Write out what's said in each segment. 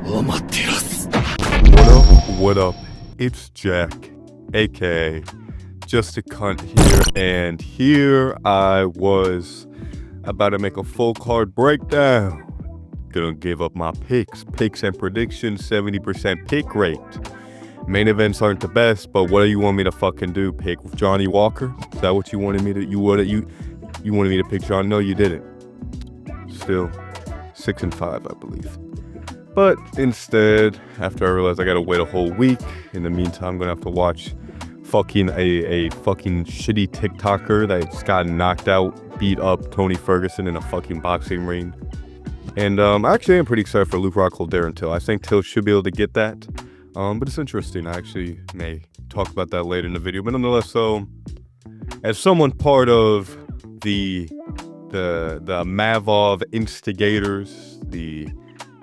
What up? What up? It's Jack, aka Just a Cunt here, and here I was about to make a full card breakdown. Gonna give up my picks and predictions, 70% pick rate. Main events aren't the best, but what do you want me to fucking do? Pick Johnny Walker? Is that what you wanted me to? You wanted me to pick John? No, you didn't. Still 6-5, I believe. But instead, after I realized I gotta wait a whole week, in the meantime, I'm gonna have to watch fucking a fucking shitty TikToker that just got knocked out, beat up Tony Ferguson in a fucking boxing ring. And actually, I'm pretty excited for Luke Rockhold Darren Till. I think Till should be able to get that. But it's interesting. I actually may talk about that later in the video. But nonetheless, so as someone part of the Imavov instigators, the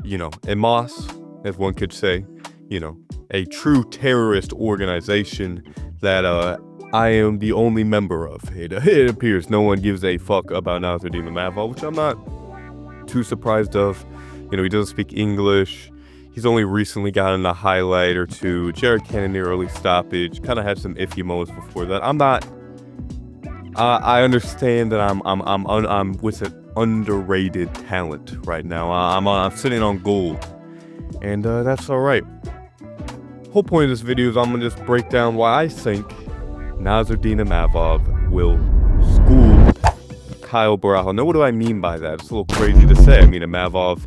Imavov, if one could say, a true terrorist organization that I am the only member of. It appears no one gives a fuck about Nassourdine Imavov, which I'm not too surprised of. He doesn't speak English. He's only recently gotten a highlight or two. Jared Cannonier early stoppage. Kind of had some iffy moments before that. I'm not. I understand that I'm with an underrated talent right now. I'm sitting on gold, and that's all right. Whole point of this video is I'm gonna just break down why I think Nassourdine Imavov will school Caio Borralho. Now, what do I mean by that? It's a little crazy to say. I mean, Imavov,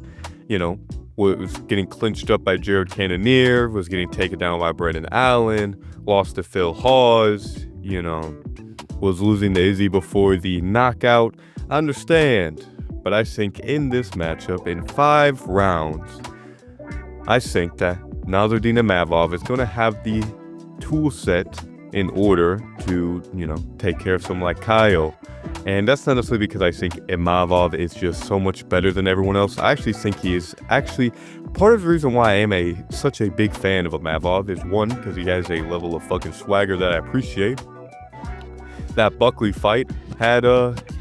was getting clinched up by Jared Cannonier, was getting taken down by Brendan Allen, lost to Phil Hawes, was losing to Izzy before the knockout. I understand, but I think in this matchup, in 5 rounds, I think that Nassourdine Imavov is going to have the tool set in order to, take care of someone like Caio. And that's not necessarily because I think Imavov is just so much better than everyone else. I actually think he is actually part of the reason why I am such a big fan of Imavov is, one, because he has a level of fucking swagger that I appreciate. That Buckley fight had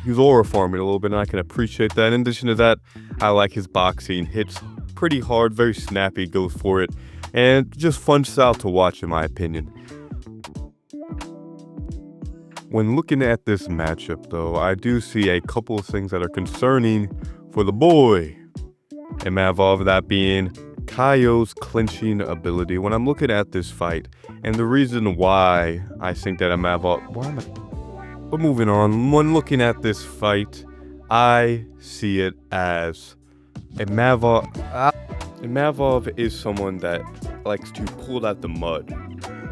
he was aura farming a little bit, and I can appreciate that. In addition to that, I like his boxing. Hits pretty hard, very snappy, goes for it, and just fun style to watch, in my opinion. When looking at this matchup, though, I do see a couple of things that are concerning for the boy Imavov, that being Caio's clinching ability. When I'm looking at this fight, and the reason why I think that but moving on, when looking at this fight, I see it as Imavov is someone that likes to pull out the mud,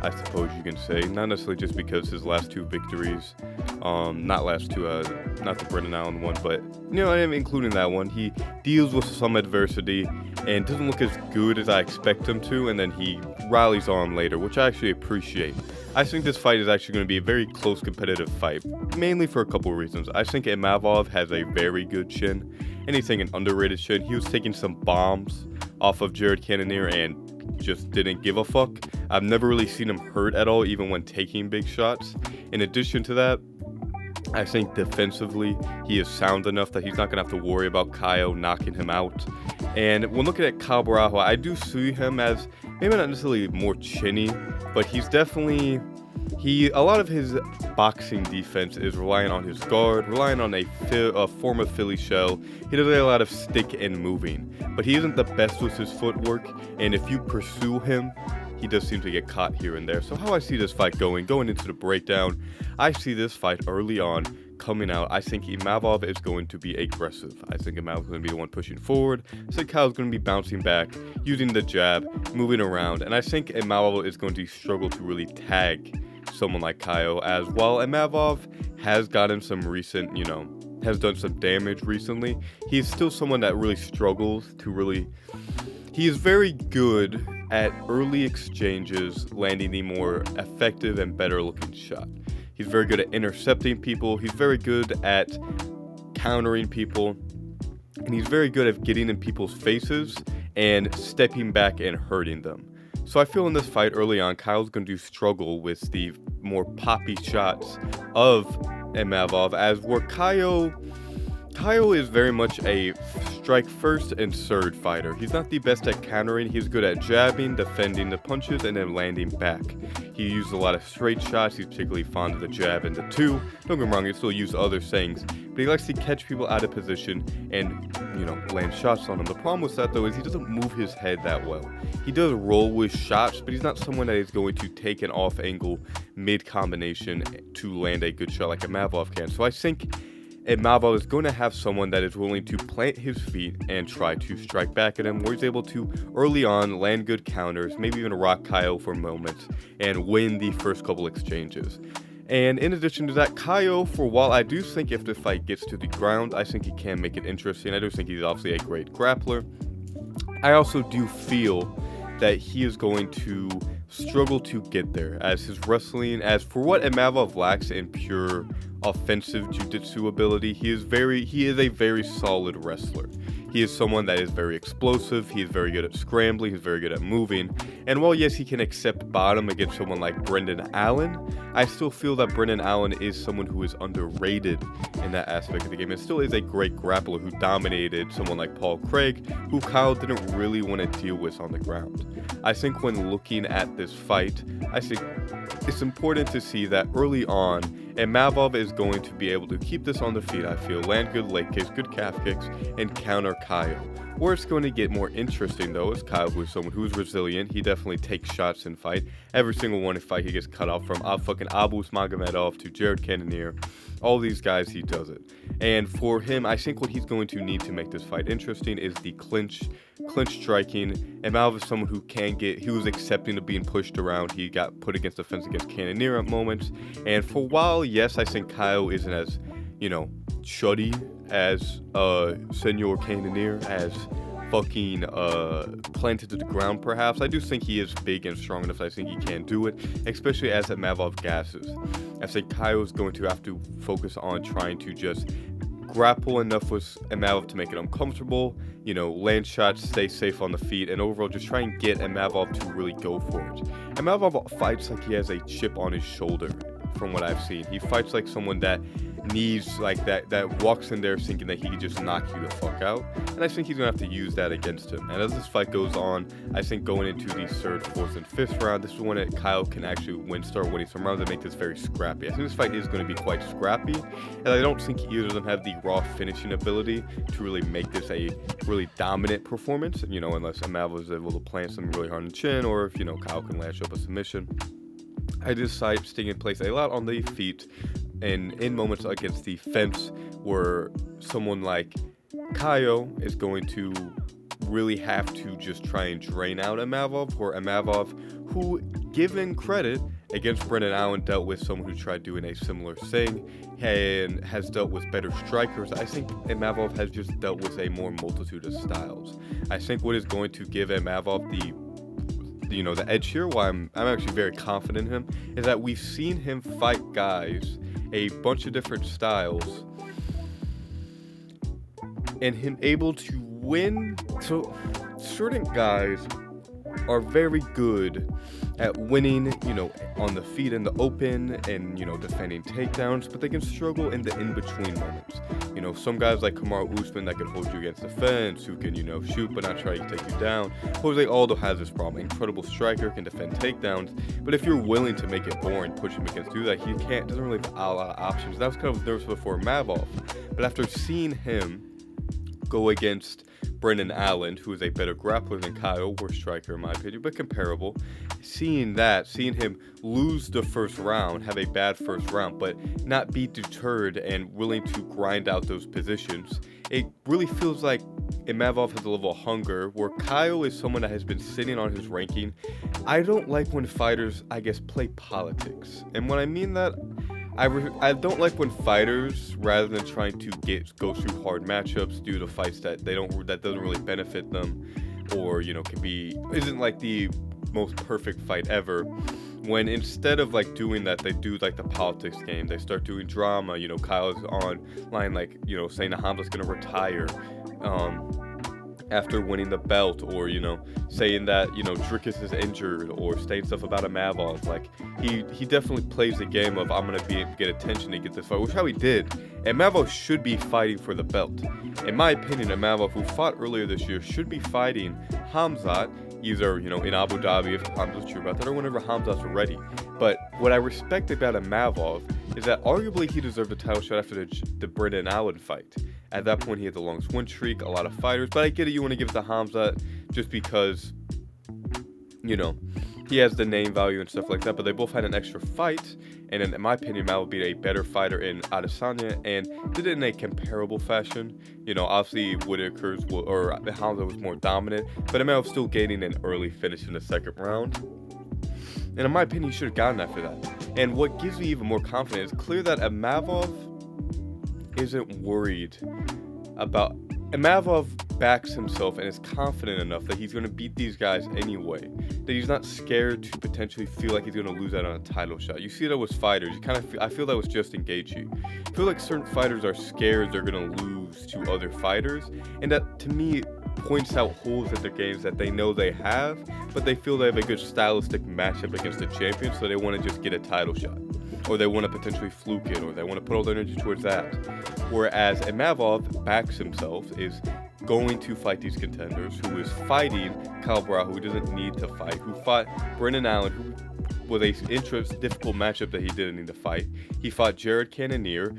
I suppose you can say. Not necessarily just because his last 2 victories, not the Brendan Allen one, but, including that one, he deals with some adversity and doesn't look as good as I expect him to, and then he rallies on later, which I actually appreciate. I think this fight is actually going to be a very close competitive fight, mainly for a couple of reasons. I think Imavov has a very good chin. Anything an underrated chin. He was taking some bombs off of Jared Cannonier and just didn't give a fuck. I've never really seen him hurt at all, even when taking big shots. In addition to that, I think defensively, he is sound enough that he's not going to have to worry about Caio knocking him out. And when looking at Caio Borralho, I do see him as maybe not necessarily more chinny, but he's definitely... a lot of his boxing defense is relying on his guard, relying on a form of Philly shell. He does a lot of stick and moving, but he isn't the best with his footwork, and if you pursue him, he does seem to get caught here and there. So how I see this fight going into the breakdown, I see this fight early on coming out. I think Imavov is going to be aggressive. I think Imavov is going to be the one pushing forward. I think Caio's going to be bouncing back, using the jab, moving around, and I think Imavov is going to struggle to really tag someone like Caio, as while Imavov has gotten some recent, has done some damage recently, he's still someone that really struggles to really... He is very good at early exchanges, landing the more effective and better looking shot. He's very good at intercepting people. He's very good at countering people. And he's very good at getting in people's faces and stepping back and hurting them. So I feel in this fight early on, Caio's going to struggle with the more poppy shots of Imavov, as where Caio, Caio is very much a strike first and third fighter. He's not the best at countering. He's good at jabbing, defending the punches, and then landing back. He uses a lot of straight shots. He's particularly fond of the jab and the two. Don't get me wrong, he still uses other things, but he likes to catch people out of position and, land shots on them. The problem with that, though, is he doesn't move his head that well. He does roll with shots, but he's not someone that is going to take an off angle mid combination to land a good shot like Imavov can. So I think Imavov is going to have someone that is willing to plant his feet and try to strike back at him, where he's able to early on land good counters, maybe even rock Caio for moments, and win the first couple exchanges. And in addition to that, Caio, for while I do think if the fight gets to the ground, I think he can make it interesting. I do think he's obviously a great grappler. I also do feel that he is going to struggle to get there, as his wrestling, as for what Imavov lacks in pure offensive jiu-jitsu ability, he is a very solid wrestler. He is someone that is very explosive. He is very good at scrambling. He's very good at moving. And while yes, he can accept bottom against someone like Brendan Allen, I still feel that Brendan Allen is someone who is underrated in that aspect of the game, and still is a great grappler who dominated someone like Paul Craig, who Caio didn't really want to deal with on the ground. I think when looking at this fight, I think it's important to see that early on, Imavov is going to be able to keep this on the feet, I feel, land good leg kicks, good calf kicks, and counter Caio. Where it's going to get more interesting, though, is Caio, who is someone who's resilient. He definitely takes shots in fight. Every single one in fight he gets cut off, from fucking Abus Magomedov to Jared Cannonier. All these guys, he does it. And for him, I think what he's going to need to make this fight interesting is the clinch striking. Imavov is someone who he was accepting of being pushed around. He got put against the fence against Cannonier at moments. And for a while, yes, I think Caio isn't as, chuddy as Senor Cannonier, as fucking planted to the ground perhaps. I do think he is big and strong enough that I think he can do it, especially as Imavov gasses. I think Caio is going to have to focus on trying to just grapple enough with Imavov to make it uncomfortable, land shots, stay safe on the feet, and overall just try and get Imavov to really go for it. Imavov fights like he has a chip on his shoulder, from what I've seen. He fights like someone that needs, that walks in there thinking that he can just knock you the fuck out, and I think he's going to have to use that against him. And as this fight goes on, I think going into the third, fourth, and fifth round, this is when Caio can actually start winning some rounds and make this very scrappy. I think this fight is going to be quite scrappy, and I don't think either of them have the raw finishing ability to really make this a really dominant performance, unless Imavov is able to plant something really hard on the chin, or if, Caio can lash up a submission. I decide staying in place a lot on the feet, and in moments against the fence where someone like Caio is going to really have to just try and drain out Imavov, or Imavov, who, given credit, against Brendan Allen dealt with someone who tried doing a similar thing and has dealt with better strikers. I think Imavov has just dealt with a more multitude of styles. I think what is going to give Imavov the edge here, why I'm actually very confident in him, is that we've seen him fight guys a bunch of different styles and him able to win. So certain guys are very good at winning, on the feet in the open and, defending takedowns, but they can struggle in the in-between moments. Some guys like Kamaru Usman that can hold you against the fence, who can, shoot but not try to take you down. Jose Aldo has this problem. Incredible striker, can defend takedowns, but if you're willing to make it boring, push him against do that, he doesn't really have a lot of options. That was kind of nervous before Imavov, but after seeing him go against Brendan Allen, who is a better grappler than Caio, worse striker in my opinion, but comparable. Seeing him lose the first round, have a bad first round, but not be deterred and willing to grind out those positions, it really feels like Imavov has a level of hunger, where Caio is someone that has been sitting on his ranking. I don't like when fighters, play politics. And when I mean that, I don't like when fighters, rather than trying to go through hard matchups due to fights that doesn't really benefit them, or isn't like the most perfect fight ever, when instead of doing that, they do the politics game. They start doing drama. Caio's online saying that Hamza's gonna retire. after winning the belt, or saying that Dricus is injured, or saying stuff about Imavov. Like he definitely plays the game of I'm gonna get attention to get this fight, which how he did. Imavov should be fighting for the belt. In my opinion, Imavov, who fought earlier this year, should be fighting Khamzat either in Abu Dhabi if Khamzat's true about that, or whenever Khamzat's ready. But what I respect about Imavov is that arguably he deserved a title shot after the Brendan Allen fight. At that point, he had the longest win streak, a lot of fighters. But I get it, you want to give it to Khamzat just because, he has the name value and stuff like that. But they both had an extra fight. And in my opinion, Matt would be a better fighter in Adesanya and did it in a comparable fashion. Obviously, Khamzat was more dominant. But Imavov still gaining an early finish in the second round. And in my opinion, he should have gotten after that. And what gives me even more confidence, it's clear that Imavov isn't worried about. Imavov backs himself and is confident enough that he's going to beat these guys anyway. That he's not scared to potentially feel like he's going to lose out on a title shot. You see that with fighters. I feel that was Justin Gaethje. I feel like certain fighters are scared they're going to lose to other fighters, and that to me points out holes in their games that they know they have, but they feel they have a good stylistic matchup against the champion, so they want to just get a title shot. Or they want to potentially fluke it, or they want to put all their energy towards that. Whereas Imavov backs himself, is going to fight these contenders, who is fighting Caio Borralho, who doesn't need to fight, who fought Brendan Allen, who with a difficult matchup that he didn't need to fight. He fought Jared Cannonier,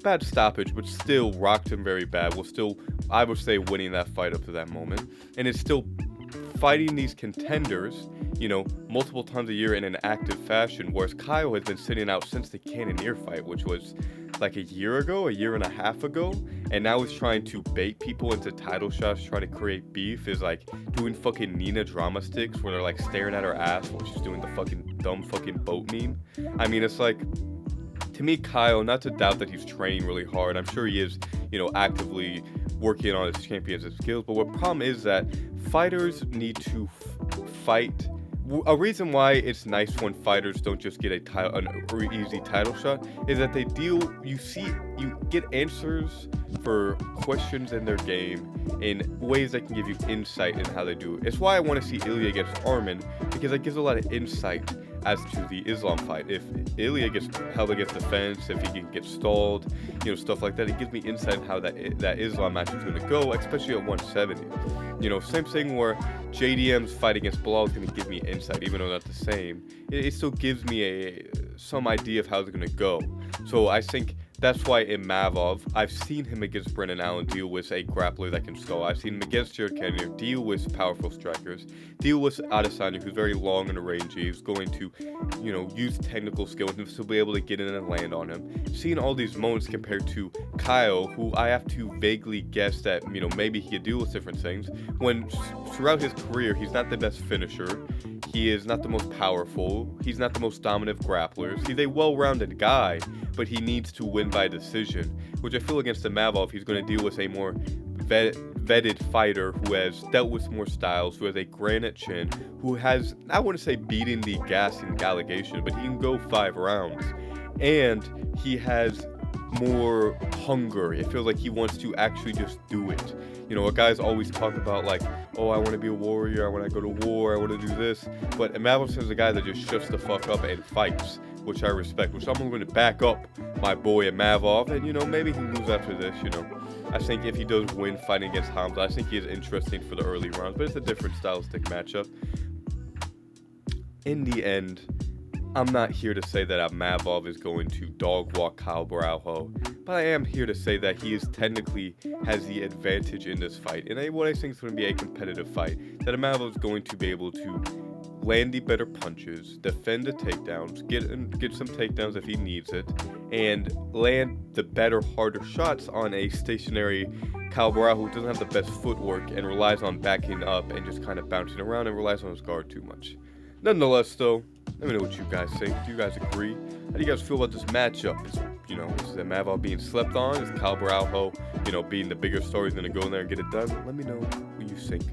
bad stoppage, but still rocked him very bad. Was still, I would say, winning that fight up to that moment. And is still fighting these contenders, multiple times a year in an active fashion, whereas Caio has been sitting out since the Cannonier fight, which was like a year and a half ago, and now he's trying to bait people into title shots, trying to create beef, is like doing fucking Nina drama sticks where they're like staring at her ass while she's doing the fucking dumb fucking boat meme. I mean, it's like, to me, Caio, not to doubt that he's training really hard, I'm sure he is, actively working on his championship skills, but what problem is that fighters need to fight. A reason why it's nice when fighters don't just get an easy title shot is that you get answers for questions in their game in ways that can give you insight in how they do it. It's why I want to see Ilya against Arman, because that gives a lot of insight as to the Islam fight. If Ilya gets held against the fence, if he can get stalled, stuff like that, it gives me insight in how that Islam match is going to go, especially at 170. Same thing where JDM's fight against Bilal is going to give me insight, even though not the same. It still gives me some idea of how it's going to go. So I think that's why Imavov, I've seen him against Brendan Allen deal with a grappler that can stall. I've seen him against Jared Cannonier deal with powerful strikers, deal with Adesanya, who's very long and rangy, who's going to, use technical skills and still be able to get in and land on him. Seeing all these moments compared to Caio, who I have to vaguely guess that, maybe he could deal with different things, when throughout his career, he's not the best finisher. He is not the most powerful. He's not the most dominant of grapplers. He's a well-rounded guy, but he needs to win by decision, which I feel against Imavov, he's going to deal with a more vetted fighter who has dealt with more styles, who has a granite chin, who has, I wouldn't say beating the gas in allegation, but he can go 5 rounds. And he has more hunger. It feels like he wants to actually just do it. Guys always talk about like, oh, I want to be a warrior, I want to go to war, I want to do this. But Imavov is a guy that just shuts the fuck up and fights, which I respect, which I'm going to back up my boy Imavov, and maybe he loses after this. I think if he does win fighting against Khamzat, I think he is interesting for the early rounds, but it's a different stylistic matchup. In the end, I'm not here to say that Imavov is going to dog walk Caio Borralho, but I am here to say that he is technically has the advantage in this fight, and what I think is going to be a competitive fight, that Imavov is going to be able to land the better punches, defend the takedowns, get some takedowns if he needs it, and land the better, harder shots on a stationary Caio Borralho who doesn't have the best footwork and relies on backing up and just kind of bouncing around and relies on his guard too much. Nonetheless, though, let me know what you guys think. Do you guys agree? How do you guys feel about this matchup? Is Imavov being slept on? Is Caio Borralho, being the bigger star, he's going to go in there and get it done? Let me know what you think.